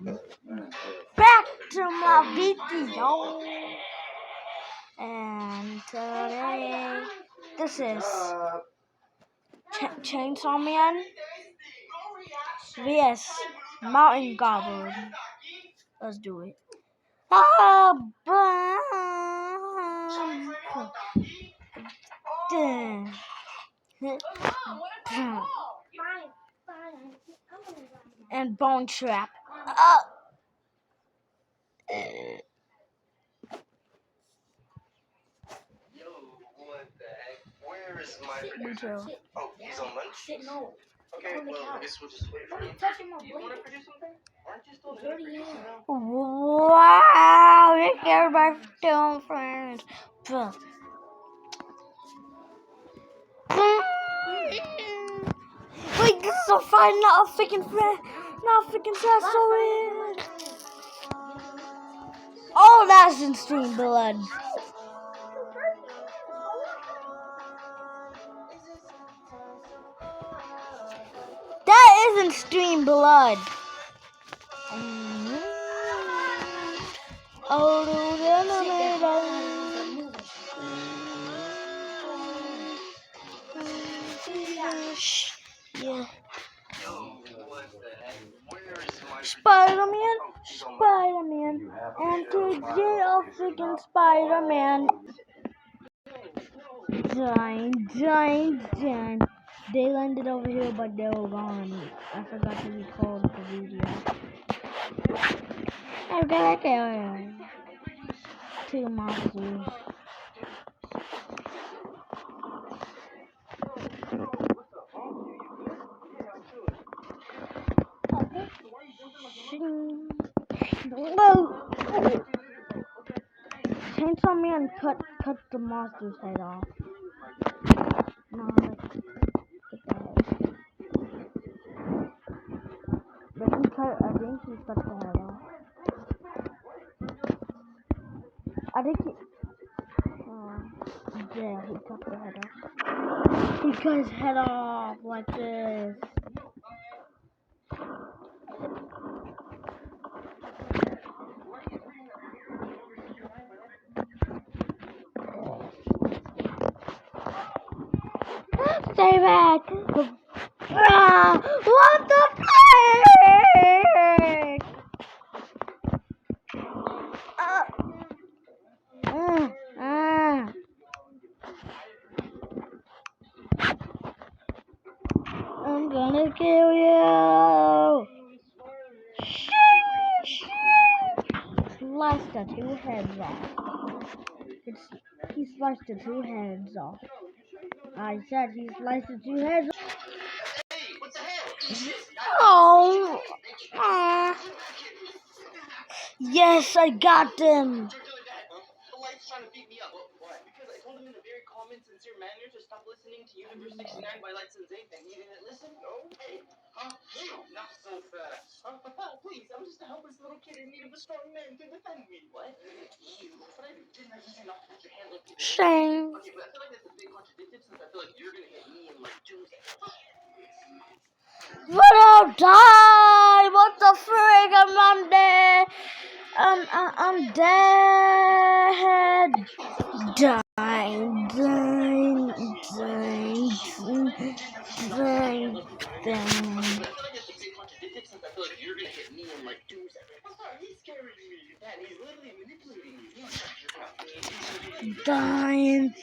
Back to my video, and today this is Chainsaw Man vs Mountain Goblin. Let's do it. And burntrap. Yo, what the heck? Where is my... Me too. Oh, he's on lunch? No. Okay, well, I guess we'll just wait for him. Touching my Do you want to produce something? Aren't you still Dirty doing hand. Wow, look at my film friends. Wait, this is a fight, not a freaking friend, not a freaking sorry. Oh, that's in stream blood. That isn't stream blood. Oh, yeah. Spider-Man, and today a freaking Spider-Man. Dying. They landed over here, but they were gone. I forgot to record the video. Okay. Two monsters. Whoa! Chainsaw Man cut the monster's head off. No, let's get the head. But I think he cut the head off. I think yeah, he cut the head off. He cut his head off like this. Stay back! What the frick? I'm gonna kill you! Sliced the two heads off. He sliced the two heads off. I said he sliced the two heads off. Hey, what the hell? Oh! Yes, I got them! The light's trying to beat me up. Why? Because I told him in a very calm and sincere manner to stop listening to Universe 69 by Lights and Zayth, and he didn't listen? No. Hey, not so fast. Please, I'm just a helpless little kid in need of a strong man to defend me. What? You? What I do? Didn't I just say not to put your hand like this? Shame. Okay, but I feel like that's a big contradiction since I feel like you're gonna hit me in like 2 seconds. But I'll die! What the frick? I'm dead! I'm dead! Dying. Since I feel like you're gonna hit me in like 2 seconds. I'm sorry, he's scaring me. Dad, he's literally manipulating me. Dying.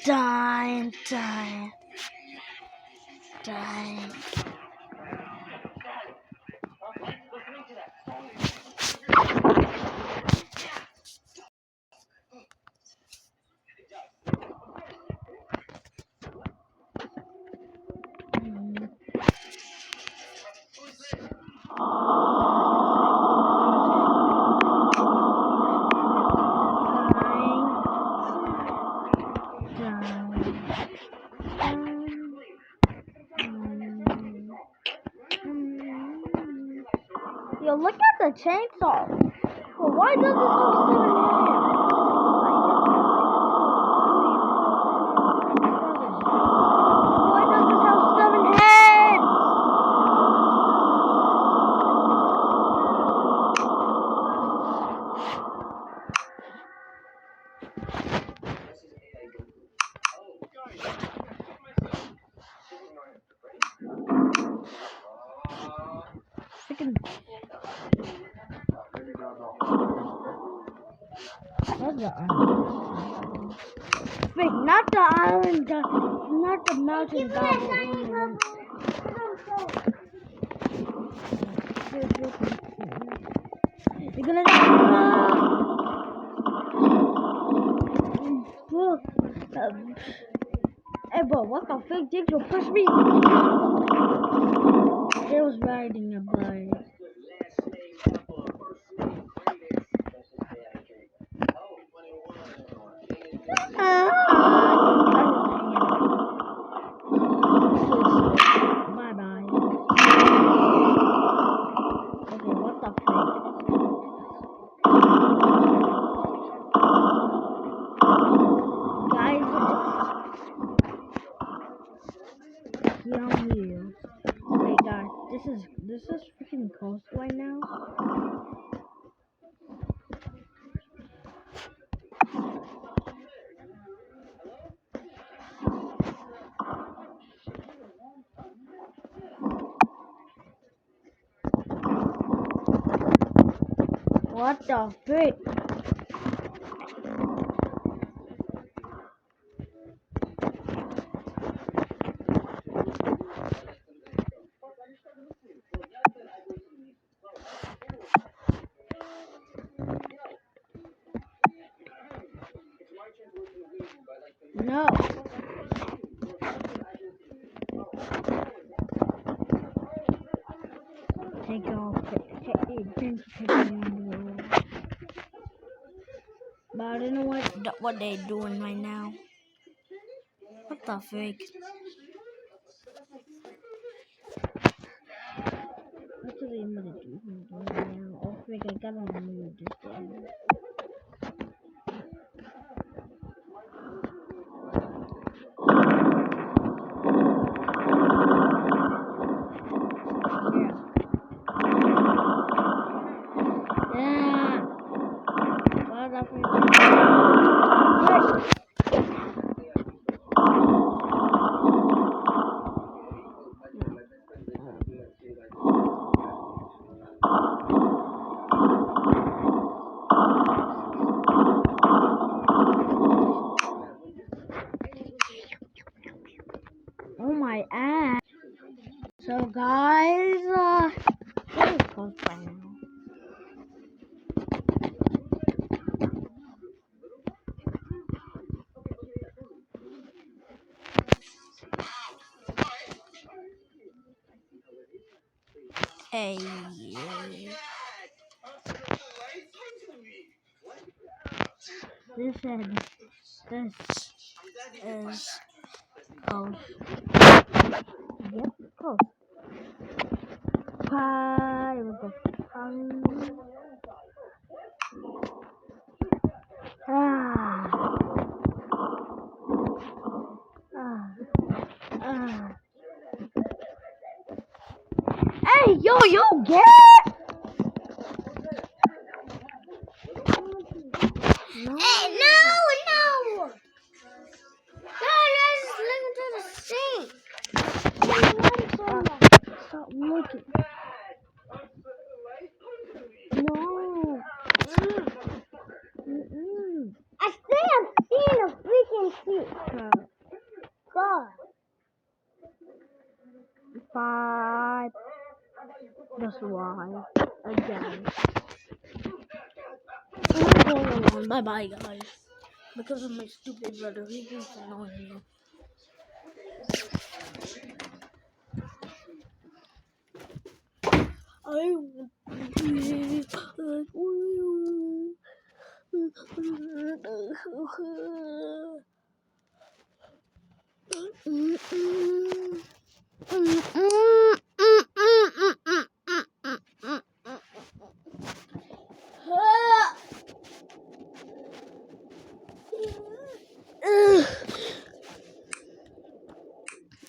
Yo, look at the chainsaw. Well, why does this have 7 hands? Why does this have 7 heads? What's the island? Wait, not the island, not the mountain goblin. You're gonna hey, bro, what the fuck? Did you push me? They was riding a bike. Bye bye. Okay, what the fuck? Guys, young you. Hey guys, this is freaking coast right now. What the frick? No. Take off. Thanks for taking me on the road. But I don't know what they're doing right now. What the frick? What are they gonna do right now? Oh frick, I gotta move this thing. Yeah. What the frick? Oh my ass. So guys, what is close right now? Hey. This is coast. Yep, coast. Pie with the pie. Ah. Ah. Ah. Hey, yo, get it? No. Hey, no! Guys, listen to the sink. Stop looking. No. I think I'm seeing a freaking seat. God. 5. That's why. Again. Bye bye, guys. Because of my stupid brother, he keeps annoying me. I want to be like you.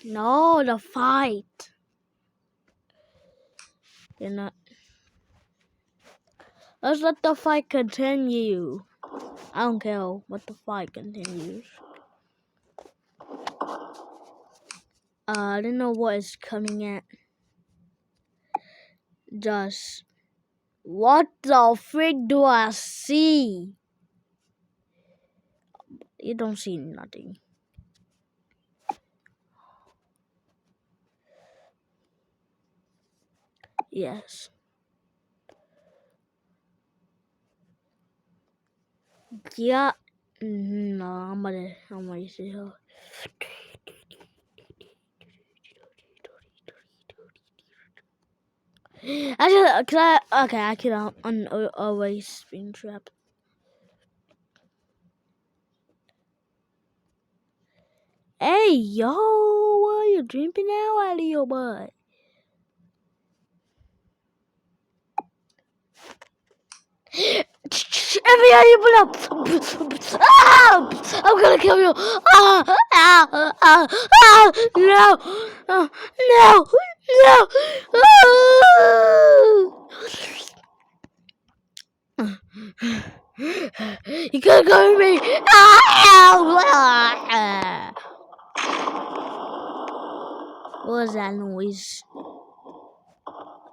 No, the fight. You're not. Let's let the fight continue. I don't care what the fight continues. I don't know what is coming at. Just what the frick do I see? You don't see nothing. Yes. Yeah. No, I'm gonna see her. I can always spin trap. Hey, yo, what are you drinking now out of your butt? Everybody pull up! Ah! I'm gonna kill you! No! No! No! You can't go with me! What was that noise?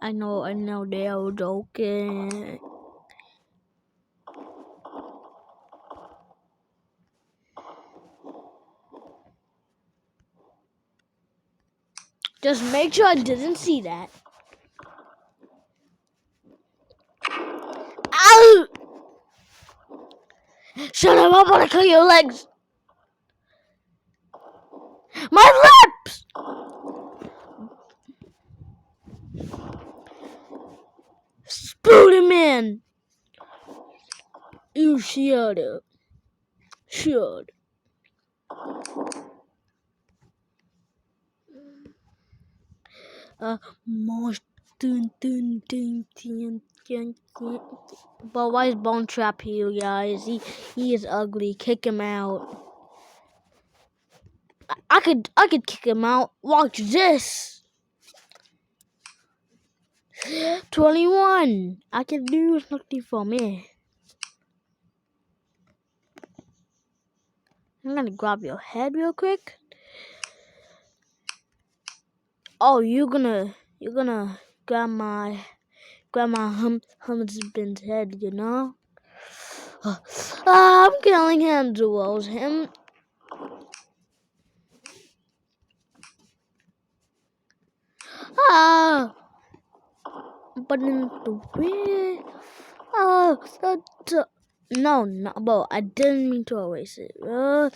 I know they are joking. Just make sure I didn't see that. Ow! Shut up, I'm gonna kill your legs! My lips! Spooderman! You shut up. Shut. Most But why is Burntrap here, guys? He is ugly. Kick him out. I could kick him out. Watch this. 21. I can do something for me. I'm gonna grab your head real quick. Oh, you're gonna grab my husband's head, you know? I'm killing him, duels him. But in the way, no, but I didn't mean to erase it. No,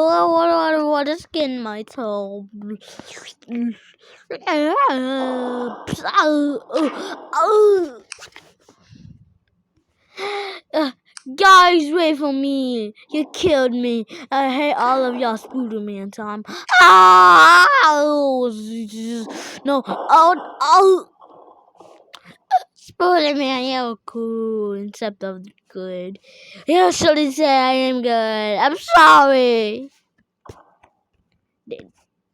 I want to skin my toe. Guys, wait for me. You killed me. I hate all of y'all Spooderman time. No. Oh. Spooderman, you're cool. Except of good. You shouldn't say I am good. I'm sorry.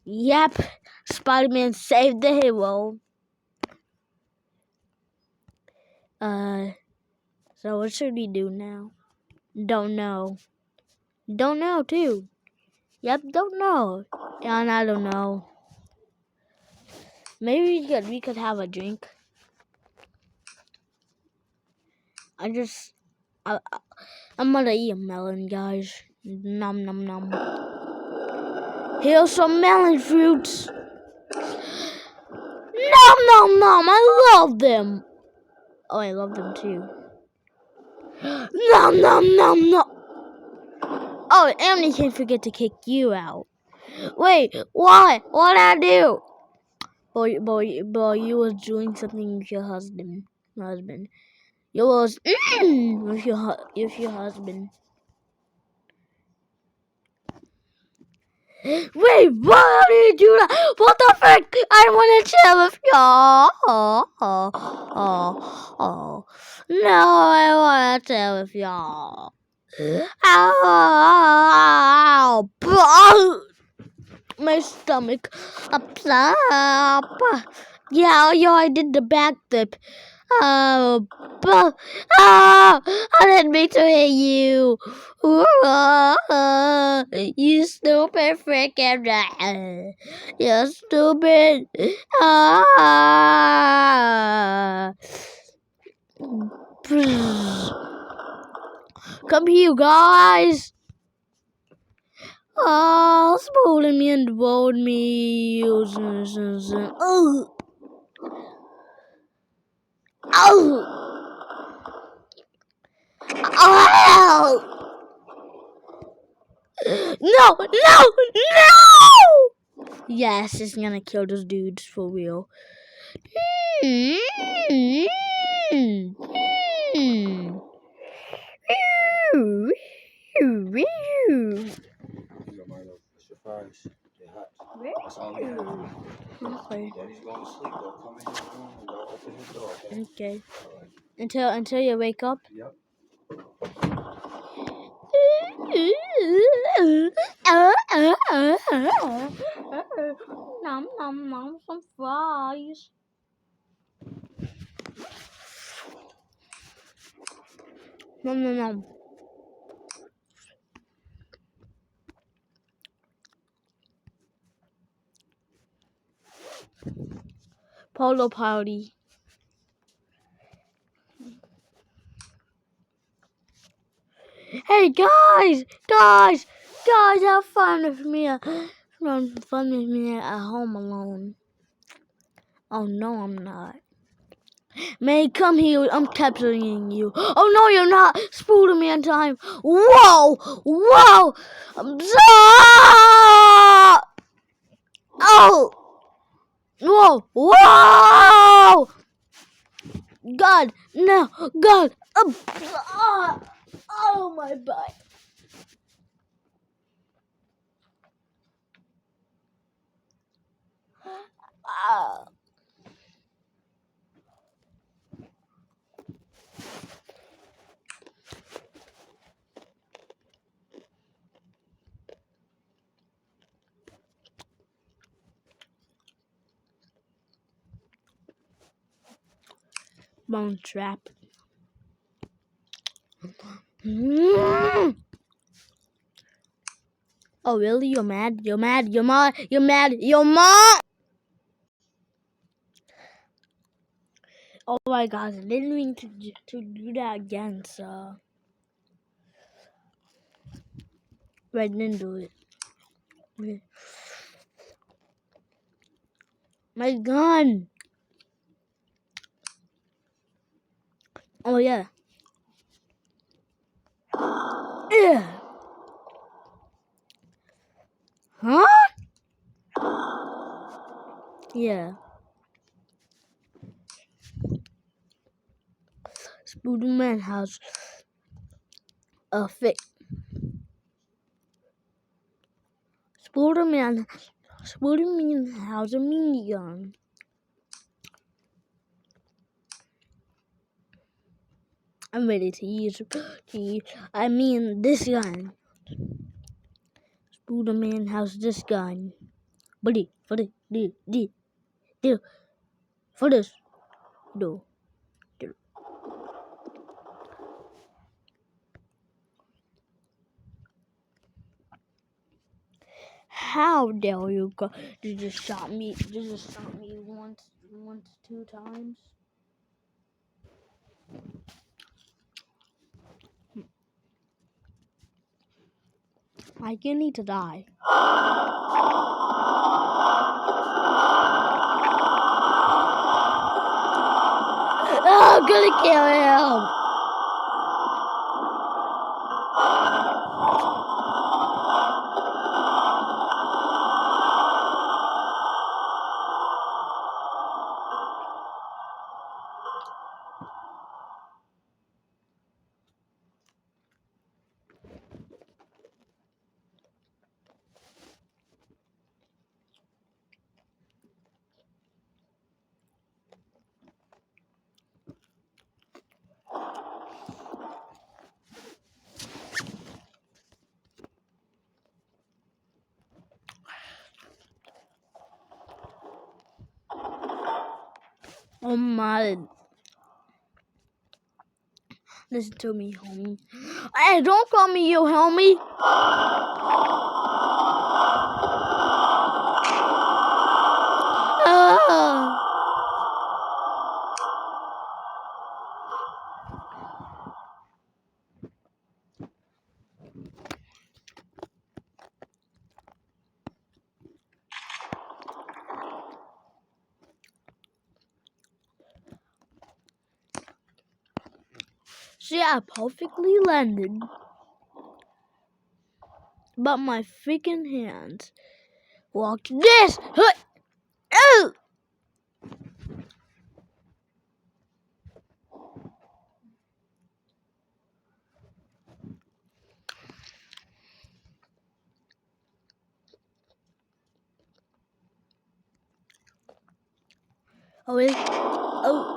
Yep. Spider-Man saved the hero. So what should we do now? Don't know. Don't know too. Yep, don't know. And I don't know. Maybe we could have a drink. I'm gonna eat a melon, guys. Nom nom nom. Here's some melon fruits. Nom nom nom. I love them. Oh, I love them too. Nom nom nom nom. Oh, and I can't forget to kick you out. Wait, what? What did I do? Boy, you was doing something with your husband. You was with your husband. Wait, why did you do that? What the frick? I want to chill with y'all. No, I want to chill with y'all. Ow! My stomach. Yeah, I did the backflip. Oh, I didn't mean to hit you. You stupid freaking rat. You stupid. Ah. Come here, guys. Oh, spooling me and devoured me. Oh. Oh. Oh. No, no, no! Yes, it's gonna kill those dudes for real. Okay. Daddy's going to sleep. Don't come in his room and don't open his door. Okay. Alright. Until you wake up. Yep. Nom nom nom, some fries. Nom nom nom. Polo party. Hey guys, have fun with me. Have fun with me at home alone. Oh no, I'm not. May, come here. I'm capturing you. Oh no, you're not. Spooling me in time. Whoa, whoa. Stop! Oh, whoa, whoa. God, no, God. Oh my butt. Burntrap. Oh really? You're mad? You're mad? You're mad? You're mad? You're mad? Oh my gosh, I didn't mean to do that again, so I didn't do it. Okay. My gun. Oh yeah. Yeah. Huh? Yeah. Spider-Man has a fit. Spider-Man has a minigun. I'm ready to use. I mean this gun. Spider-Man has this gun. Buddy, for this, do. How dare you go? You just shot me. You just shot me once, 2 times. Like you need to die. Oh, I'm gonna kill him. Oh my. Listen to me, homie. Hey, don't call me you, homie. Ah. See, I perfectly landed. But my freaking hands walked this. Oh! Oh, wait. Oh.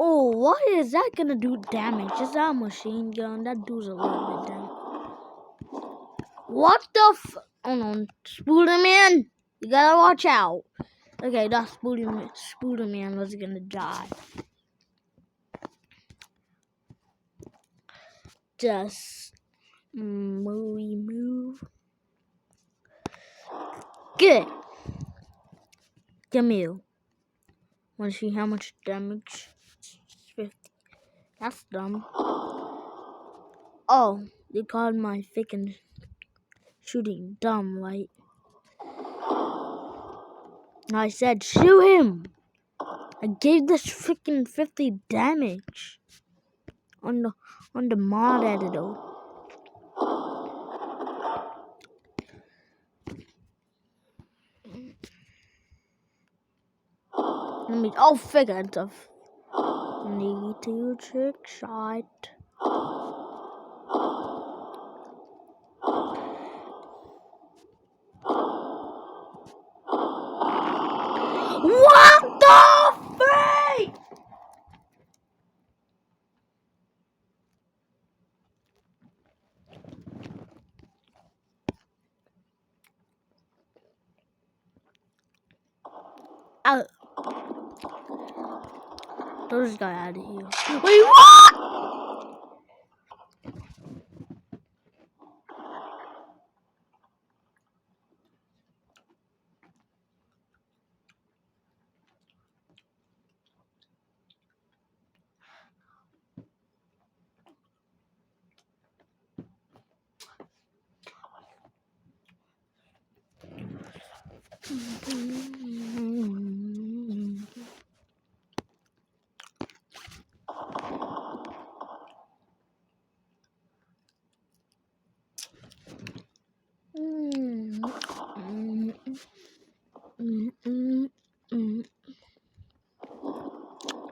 Oh, what is that gonna do damage? Is that a machine gun? That does a little bit damage. What the Oh no, Spooder Man! You gotta watch out. Okay, that Spooder Man was gonna die. Just move. Good. Come here. Wanna see how much damage? 50. That's dumb. Oh, you called my freaking shooting dumb, right? I said shoot him. I gave this freaking 50 damage on the mod editor. Figure it out. Need to trick shot. What the freak? Throw this guy out of here. Wait, what?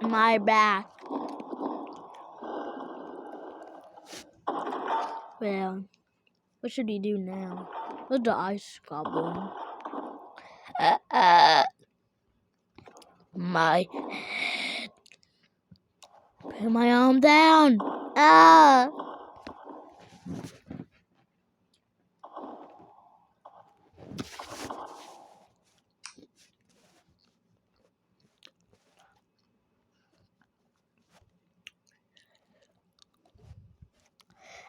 My back. Well, what should he do now? What's the ice goblin? My put my arm down.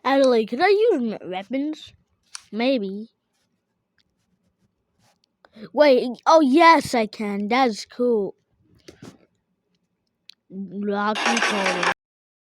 Adelaide, could I use weapons? Maybe. Wait, oh yes I can. That's cool. Lock controller.